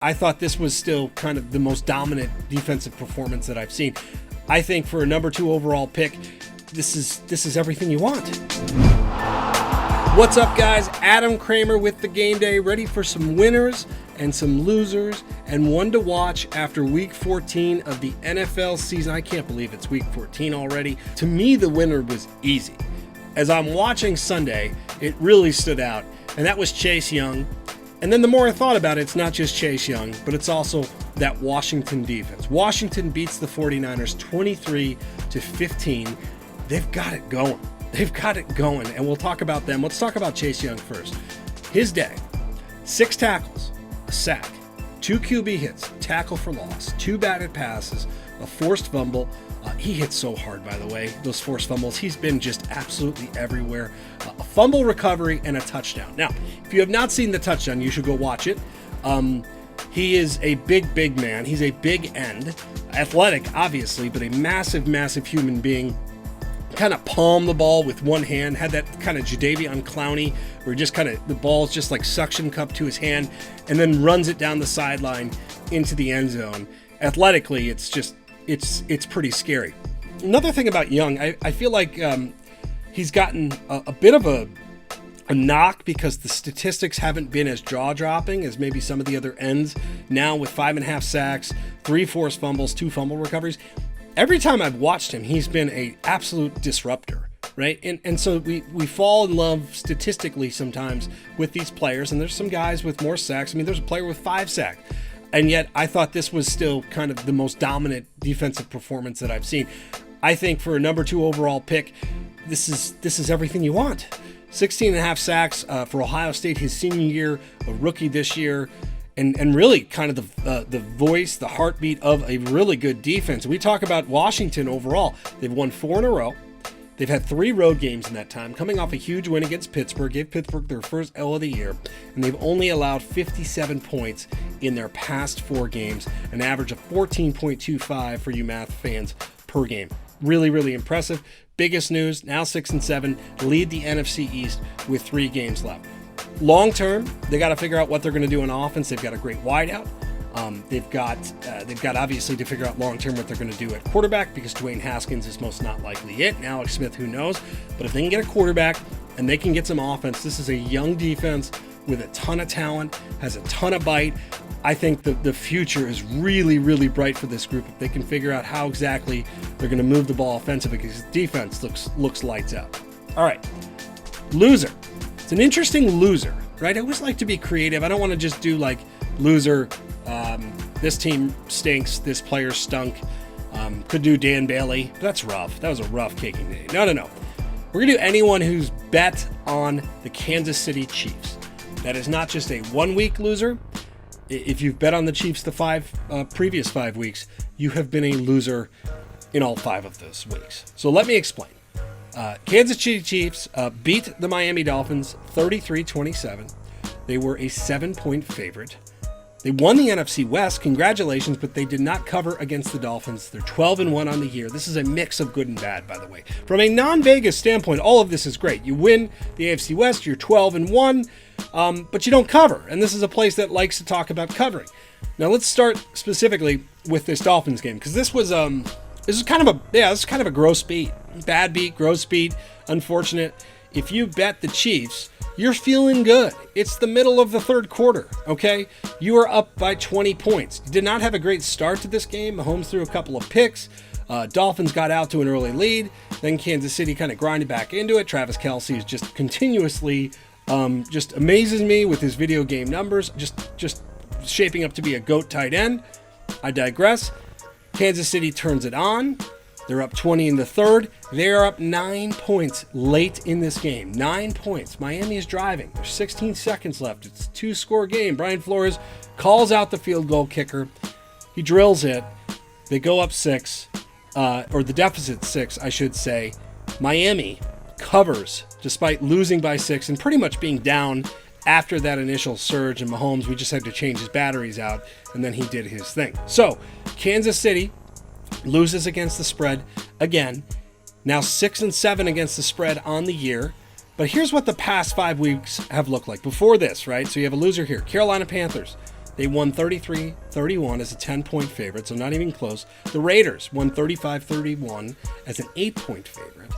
I thought this was still kind of the most dominant defensive performance that I've seen. I think for a number 2 overall pick, this is everything you want. What's up, guys? Adam Kramer with the Game Day, ready for some winners and some losers and one to watch after week 14 of the NFL season. I can't believe it's week 14 already. To me, the winner was easy. As I'm watching Sunday, it really stood out, and that was Chase Young. And then the more I thought about it, it's not just Chase Young, but it's also that Washington defense. Washington beats the 49ers 23-15. They've got it going. They've got it going, and we'll talk about them. Let's talk about Chase Young first. His day: 6 tackles, a sack, 2 QB hits, tackle for loss, 2 batted passes, a forced fumble. He hits so hard, by the way, those forced fumbles. He's been just absolutely everywhere. A fumble recovery and a touchdown. Now, if you have not seen the touchdown, you should go watch it. He is a big man. He's a big end. Athletic, obviously, but a massive human being. Kind of palmed the ball with one hand, had that kind of Jadeveon Clowney where just kind of the ball's just like suction cup to his hand, and then runs it down the sideline into the end zone. Athletically, it's pretty scary. Another thing about Young, I feel like he's gotten a bit of a knock because the statistics haven't been as jaw-dropping as maybe some of the other ends. Now with 5.5 sacks, 3 forced fumbles, 2 fumble recoveries. Every time I've watched him, he's been an absolute disruptor, right? And so we fall in love statistically sometimes with these players, and there's some guys with more sacks. I mean, there's a player with 5 sacks. And yet I thought this was still kind of the most dominant defensive performance that I've seen. I think for a number 2 overall pick, this is everything you want. 16.5 sacks for Ohio State his senior year, a rookie this year. And really kind of the voice, the heartbeat of a really good defense. We talk about Washington overall. They've won 4 in a row. They've had 3 road games in that time, coming off a huge win against Pittsburgh, gave Pittsburgh their first L of the year, and they've only allowed 57 points in their past 4 games, an average of 14.25 for you math fans per game. Really impressive. Biggest news, now 6-7, lead the NFC East with 3 games left. Long term, they got to figure out what they're going to do on offense. They've got a great wideout. They've got obviously to figure out long term what they're going to do at quarterback because Dwayne Haskins is most not likely it. And Alex Smith, who knows? But if they can get a quarterback and they can get some offense, this is a young defense with a ton of talent, has a ton of bite. I think the future is really bright for this group if they can figure out how exactly they're going to move the ball offensively because the defense looks lights out. All right, loser. It's an interesting loser, right? I always like to be creative. I don't want to just do like loser, this team stinks, this player stunk. Could do Dan Bailey. That's rough. That was a rough kicking day. No. We're going to do anyone who's bet on the Kansas City Chiefs. That is not just a 1-week loser. If you've bet on the Chiefs the previous 5 weeks, you have been a loser in all 5 of those weeks. So let me explain. Kansas City Chiefs beat the Miami Dolphins 33-27. They were a 7-point favorite. They won the NFC West. Congratulations, but they did not cover against the Dolphins. They're 12-1 on the year. This is a mix of good and bad, by the way. From a non-Vegas standpoint, all of this is great. You win the AFC West, you're 12-1, but you don't cover. And this is a place that likes to talk about covering. Now let's start specifically with this Dolphins game because this was kind of a gross beat. Bad beat, gross beat, unfortunate. If you bet the Chiefs, you're feeling good. It's the middle of the 3rd quarter, okay? You are up by 20 points. You did not have a great start to this game. Mahomes threw a couple of picks. Dolphins got out to an early lead. Then Kansas City kind of grinded back into it. Travis Kelce is just continuously just amazes me with his video game numbers. Just shaping up to be a GOAT tight end. I digress. Kansas City turns it on. They're up 20 in the 3rd. They are up 9 points late in this game. 9 points. Miami is driving. There's 16 seconds left. It's a 2-score game. Brian Flores calls out the field goal kicker. He drills it. They go up 6, or the deficit 6, I should say. Miami covers despite losing by 6 and pretty much being down after that initial surge. And Mahomes, we just had to change his batteries out, and then he did his thing. So Kansas City loses against the spread again. Now 6-7 against the spread on the year. But here's what the past 5 weeks have looked like before this, right? So you have a loser here. Carolina Panthers. They won 33-31 as a 10-point favorite, so not even close. The Raiders won 35-31 as an 8-point favorite.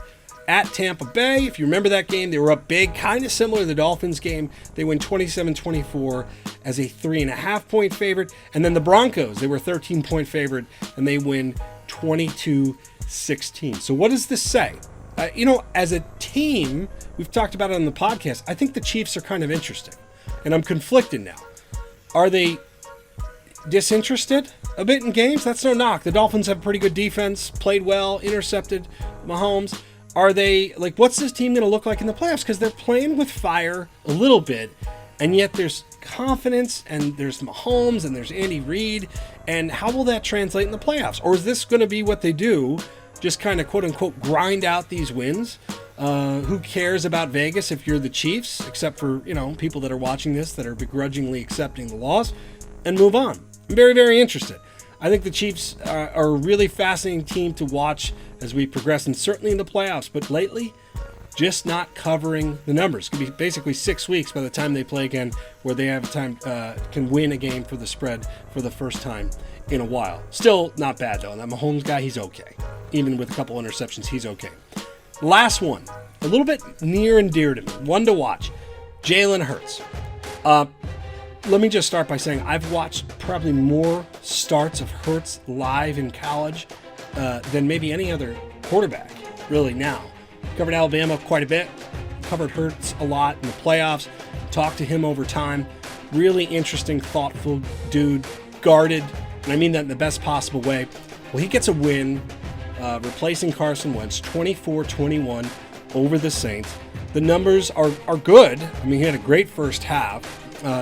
At Tampa Bay, if you remember that game, they were up big, kind of similar to the Dolphins game. They win 27-24 as a 3.5-point favorite. And then the Broncos, they were a 13-point favorite, and they win 22-16. So what does this say? As a team, we've talked about it on the podcast, I think the Chiefs are kind of interesting. And I'm conflicted now. Are they disinterested a bit in games? That's no knock. The Dolphins have pretty good defense, played well, intercepted Mahomes. Are they, what's this team going to look like in the playoffs? Because they're playing with fire a little bit, and yet there's confidence, and there's Mahomes, and there's Andy Reid, and how will that translate in the playoffs? Or is this going to be what they do, just kind of quote-unquote grind out these wins? Who cares about Vegas if you're the Chiefs, except for, people that are watching this that are begrudgingly accepting the loss, and move on? I'm very, very interested. I think the Chiefs are a really fascinating team to watch as we progress, and certainly in the playoffs. But lately, just not covering the numbers. It's going to be basically 6 weeks by the time they play again, where they have time can win a game for the spread for the first time in a while. Still not bad, though. That Mahomes guy, he's okay. Even with a couple interceptions, he's okay. Last one, a little bit near and dear to me. One to watch, Jalen Hurts. Let me just start by saying I've watched probably more starts of Hurts live in college than maybe any other quarterback, really, now. Covered Alabama quite a bit, covered Hurts a lot in the playoffs, talked to him over time. Really interesting, thoughtful dude, guarded, and I mean that in the best possible way. Well, he gets a win replacing Carson Wentz, 24-21 over the Saints. The numbers are good. I mean, he had a great first half.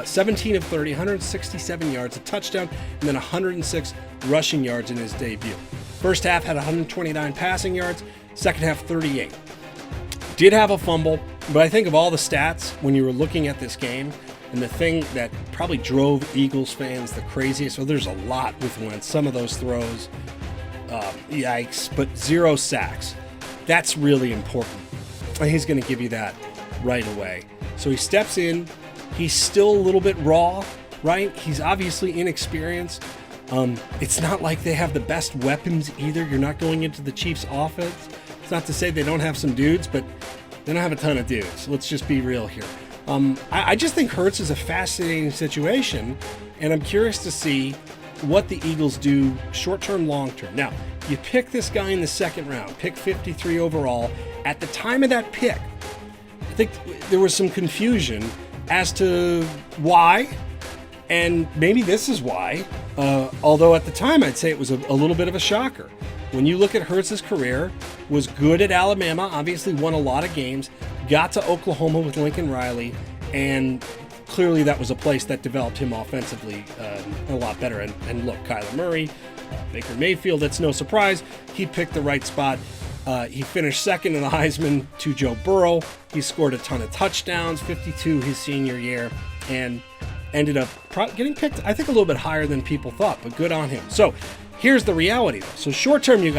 17 of 30, 167 yards, a touchdown, and then 106 rushing yards in his debut. First half had 129 passing yards, second half 38. Did have a fumble, but I think of all the stats when you were looking at this game, and the thing that probably drove Eagles fans the craziest, so there's a lot with Wentz, some of those throws, yikes, but 0 sacks. That's really important. And he's going to give you that right away. So he steps in. He's still a little bit raw, right? He's obviously inexperienced. It's not like they have the best weapons either. You're not going into the Chiefs' offense. It's not to say they don't have some dudes, but they don't have a ton of dudes. Let's just be real here. I just think Hurts is a fascinating situation, and I'm curious to see what the Eagles do short-term, long-term. Now, you pick this guy in the second round, pick 53 overall. At the time of that pick, I think there was some confusion as to why, and maybe this is why, although at the time I'd say it was a little bit of a shocker. When you look at Hurts' career, was good at Alabama, obviously won a lot of games, got to Oklahoma with Lincoln Riley, and clearly that was a place that developed him offensively a lot better. And look, Kyler Murray, Baker Mayfield, that's no surprise. He picked the right spot. He finished second in the Heisman to Joe Burrow. He scored a ton of touchdowns, 52 his senior year, and ended up getting picked, I think, a little bit higher than people thought, but good on him. So here's the reality, though. So short term, you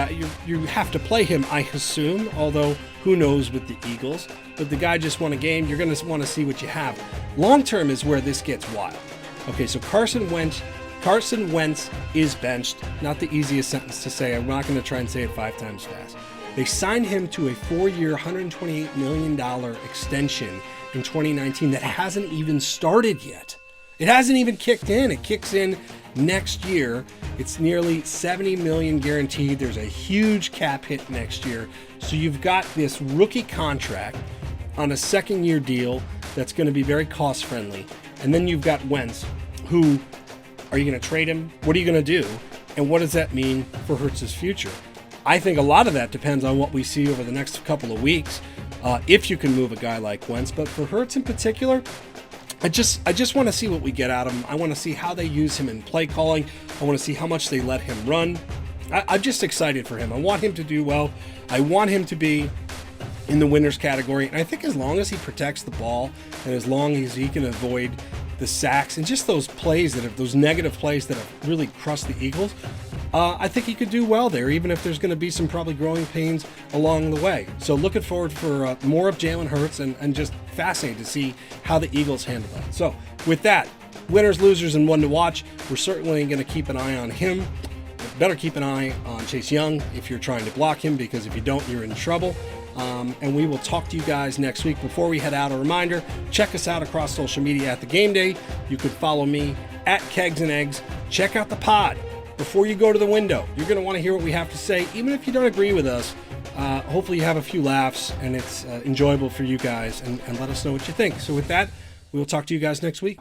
have to play him, I assume, although who knows with the Eagles. But the guy just won a game. You're going to want to see what you have. Long term is where this gets wild. Okay, so Carson Wentz is benched. Not the easiest sentence to say. I'm not going to try and say it 5 times fast. They signed him to a 4-year, $128 million extension in 2019 that hasn't even started yet. It hasn't even kicked in. It kicks in next year. It's nearly $70 million guaranteed. There's a huge cap hit next year. So you've got this rookie contract on a second-year deal that's going to be very cost-friendly. And then you've got Wentz, who, are you going to trade him? What are you going to do? And what does that mean for Hurts' future? I think a lot of that depends on what we see over the next couple of weeks, if you can move a guy like Wentz. But for Hurts in particular, I just want to see what we get out of him. I want to see how they use him in play calling. I want to see how much they let him run. I'm just excited for him. I want him to do well. I want him to be in the winners category. And I think as long as he protects the ball and as long as he can avoid the sacks and just those negative plays that have really crushed the Eagles, I think he could do well there, even if there's going to be some probably growing pains along the way. So looking forward for more of Jalen Hurts and just fascinated to see how the Eagles handle that. So with that, winners, losers, and one to watch. We're certainly going to keep an eye on him. Better keep an eye on Chase Young if you're trying to block him, because if you don't, you're in trouble. And we will talk to you guys next week. Before we head out, a reminder, check us out across social media at The Game Day. You could follow me at Kegs and Eggs. Check out the pod before you go to the window. You're going to want to hear what we have to say, even if you don't agree with us. Hopefully you have a few laughs and it's enjoyable for you guys, and let us know what you think. So with that, we will talk to you guys next week.